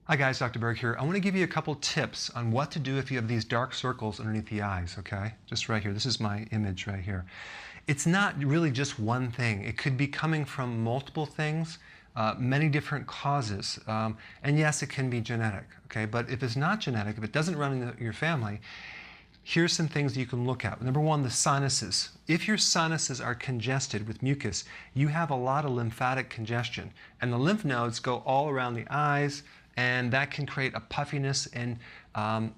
Hi guys, Dr. Berg here. I want to give you a couple tips on what to do if you have these dark circles underneath the eyes, okay? Just right here. This is my image right here. It's not really just one thing. It could be coming from multiple things, many different causes. And yes, it can be genetic, okay? But if it's not genetic, if it doesn't run in your family, here's some things you can look at. Number one, the sinuses. If your sinuses are congested with mucus, you have a lot of lymphatic congestion. And the lymph nodes go all around the eyes, and that can create a puffiness and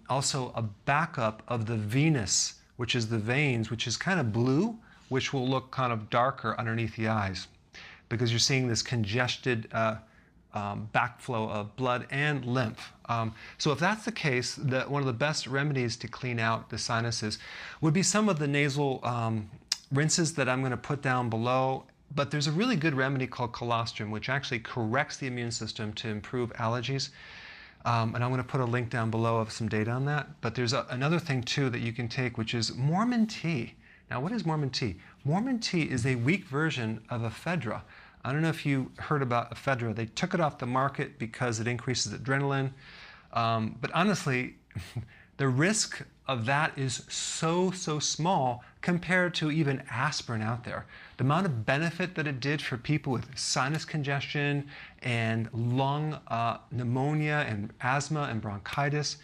also a backup of the venous, which is the veins, which is kind of blue, which will look kind of darker underneath the eyes because you're seeing this congested backflow of blood and lymph. So if that's the case, one of the best remedies to clean out the sinuses would be some of the nasal rinses that I'm going to put down below. But there's a really good remedy called colostrum, which actually corrects the immune system to improve allergies. And I'm going to put a link down below of some data on that. But there's another thing, too, that you can take, which is Mormon tea. Now, what is Mormon tea? Mormon tea is a weak version of ephedra. I don't know if you heard about ephedra. They took it off the market because it increases adrenaline. But honestly, the risk of that is so small compared to even aspirin out there. The amount of benefit that it did for people with sinus congestion and lung pneumonia and asthma and bronchitis,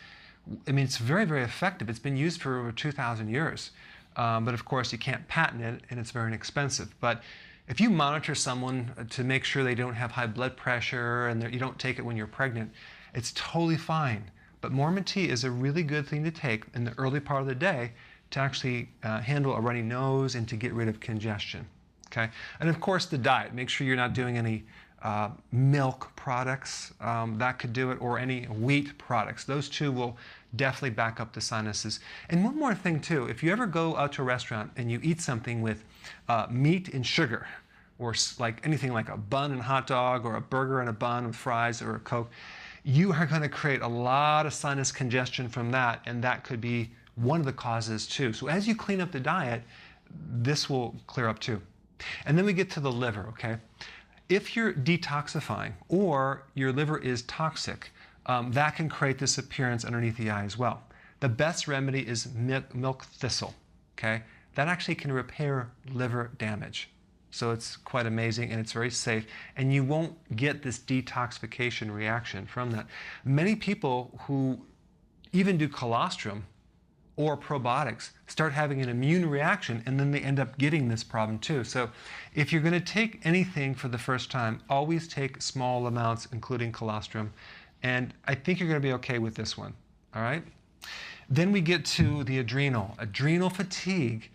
I mean, it's very effective. It's been used for over 2,000 years. But of course, you can't patent it, and it's very inexpensive. But if you monitor someone to make sure they don't have high blood pressure and you don't take it when you're pregnant, it's totally fine. But Mormon tea is a really good thing to take in the early part of the day to actually handle a runny nose and to get rid of congestion. Okay? And of course, the diet. Make sure you're not doing any milk products. That could do it, or any wheat products. Those two will definitely back up the sinuses. And one more thing, too. If you ever go out to a restaurant and you eat something with meat and sugar, or like anything like a bun and hot dog, or a burger and a bun with fries, or a Coke, you are going to create a lot of sinus congestion from that, and that could be one of the causes too. So as you clean up the diet, this will clear up too. And then we get to the liver, okay? If you're detoxifying or your liver is toxic, that can create this appearance underneath the eye as well. The best remedy is milk thistle, okay? That actually can repair liver damage. So it's quite amazing, and it's very safe, and you won't get this detoxification reaction from that. Many people who even do colostrum or probiotics start having an immune reaction, and then they end up getting this problem too. So if you're going to take anything for the first time, always take small amounts, including colostrum, and I think you're going to be okay with this one. All right? Then we get to the adrenal fatigue.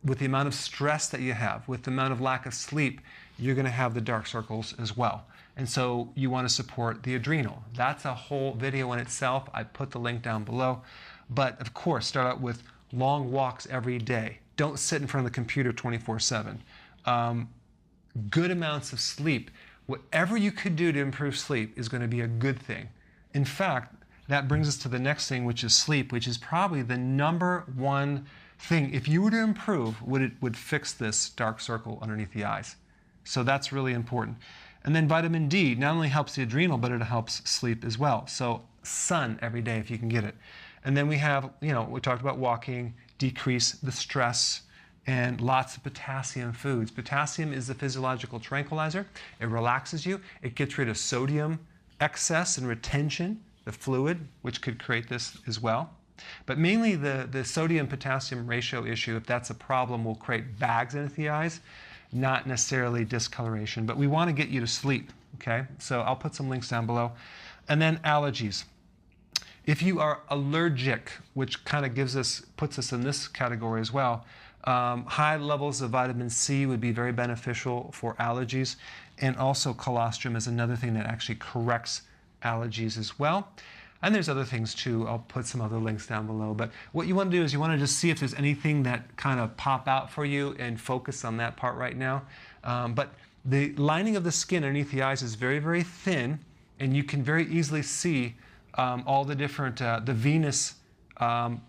With the amount of stress that you have, with the amount of lack of sleep, you're going to have the dark circles as well. And so you want to support the adrenal. That's a whole video in itself. I put the link down below. But of course, start out with long walks every day. Don't sit in front of the computer 24/7. Good amounts of sleep. Whatever you could do to improve sleep is going to be a good thing. In fact, that brings us to the next thing, which is sleep, which is probably the #1 thing. If you were to improve, would fix this dark circle underneath the eyes. So that's really important. And then vitamin D not only helps the adrenal, but it helps sleep as well. So sun every day if you can get it. And then we have, we talked about walking, decrease the stress, and lots of potassium foods. Potassium is the physiological tranquilizer. It relaxes you. It gets rid of sodium excess and retention, the fluid, which could create this as well. But mainly the sodium-potassium ratio issue, if that's a problem, will create bags underneath the eyes, not necessarily discoloration. But we want to get you to sleep, okay? So I'll put some links down below. And then allergies. If you are allergic, which kind of puts us in this category as well, high levels of vitamin C would be very beneficial for allergies. And also colostrum is another thing that actually corrects allergies as well. And there's other things too. I'll put some other links down below. But what you want to do is you want to just see if there's anything that kind of pop out for you and focus on that part right now. But the lining of the skin underneath the eyes is very thin, and you can very easily see all the different, the venous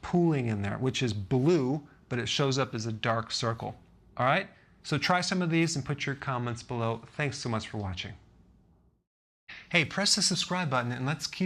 pooling in there, which is blue, but it shows up as a dark circle. All right? So try some of these and put your comments below. Thanks so much for watching. Hey, press the subscribe button and let's keep